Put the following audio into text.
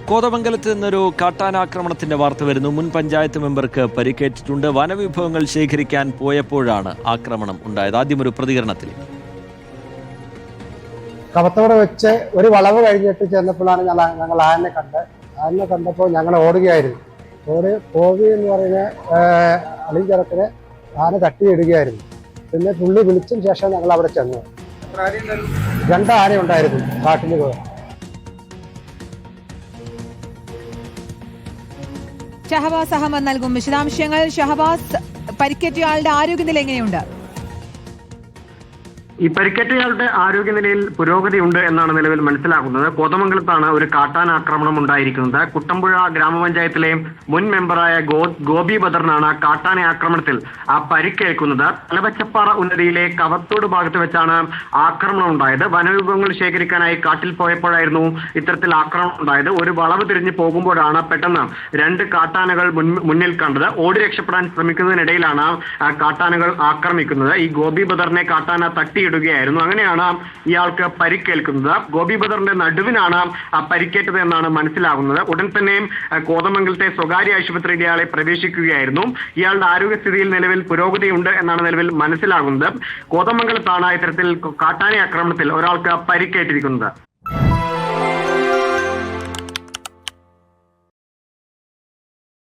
കോതമംഗലത്ത് നിന്നൊരു കാട്ടാനാക്രമണത്തിന്റെ വാർത്ത വരുന്നു. മുൻ പഞ്ചായത്ത് മെമ്പർക്ക് പരിക്കേറ്റിട്ടുണ്ട്. വനവിഭവങ്ങൾ ശേഖരിക്കാൻ പോയപ്പോഴാണ് ആക്രമണം ഉണ്ടായത്. ആദ്യം ഒരു പ്രതികരണത്തിൽ. കവത്തോടെ വെച്ച് ഒരു വളവ് കഴിഞ്ഞിട്ട് ചെന്നപ്പോഴാണ് ഞങ്ങൾ ആനെ കണ്ടപ്പോൾ ഞങ്ങൾ ഓടുകയായിരുന്നു. കോവി എന്ന് പറയുന്ന അളിഞ്ചരത്തിന് ആന തട്ടിയിടുകയായിരുന്നു. പിന്നെ പുള്ളി വിളിച്ചതിന് ശേഷം ഞങ്ങൾ അവിടെ ചെന്നു. 2 ആന ഉണ്ടായിരുന്നു കാട്ടിൽ പോയി. ഷഹബാസ് അഹമ്മദ് നൽകും വിശദാംശങ്ങൾ. ഷഹബാസ്, പരിക്കേറ്റയാളുടെ ആരോഗ്യനില എങ്ങനെയുണ്ട്? ഈ പരിക്കേറ്റയാളുടെ ആരോഗ്യനിലയിൽ പുരോഗതിയുണ്ട് എന്നാണ് നിലവിൽ മനസ്സിലാക്കുന്നത്. കോതമംഗലത്താണ് ഒരു കാട്ടാനാക്രമണം ഉണ്ടായിരിക്കുന്നത്. കുട്ടമ്പുഴ ഗ്രാമപഞ്ചായത്തിലെ മുൻ മെമ്പറായ ഗോപി ബദറിനാണ് കാട്ടാന ആക്രമണത്തിൽ പരിക്കേൽക്കുന്നത്. തലവച്ചപ്പാറ ഉന്നതിയിലെ കവത്തോട് ഭാഗത്ത് വെച്ചാണ് ആക്രമണം ഉണ്ടായത്. വനവിഭവങ്ങൾ ശേഖരിക്കാനായി കാട്ടിൽ പോയപ്പോഴായിരുന്നു ഇത്തരത്തിൽ ആക്രമണം ഉണ്ടായത്. ഒരു വളവ് തിരിഞ്ഞു പോകുമ്പോഴാണ് പെട്ടെന്ന് 2 കാട്ടാനകൾ മുന്നിൽ കണ്ടത്. ഓടി രക്ഷപ്പെടാൻ ശ്രമിക്കുന്നതിനിടയിലാണ് കാട്ടാനകൾ ആക്രമിക്കുന്നത്. ഈ ഗോപി ബദറിനെ കാട്ടാന തട്ടിയിടുകയായിരുന്നു. അങ്ങനെയാണ് ഇയാൾക്ക് പരിക്കേൽക്കുന്നത്. ഗോപി ബദറിന്റെ നടുവിനാണ് പരിക്കേറ്റത് എന്നാണ് മനസ്സിലാകുന്നത്. ഉടൻ തന്നെയും കോതമംഗലത്തെ സ്വകാര്യ ആശുപത്രിയിൽ ഇയാളെ പ്രവേശിക്കുകയായിരുന്നു. ഇയാളുടെ ആരോഗ്യസ്ഥിതിയിൽ നിലവിൽ പുരോഗതിയുണ്ട് എന്നാണ് നിലവിൽ മനസ്സിലാകുന്നത്. കോതമംഗലത്താണ് ഇത്തരത്തിൽ കാട്ടാന ആക്രമണത്തിൽ ഒരാൾക്ക് പരിക്കേറ്റിരിക്കുന്നത്.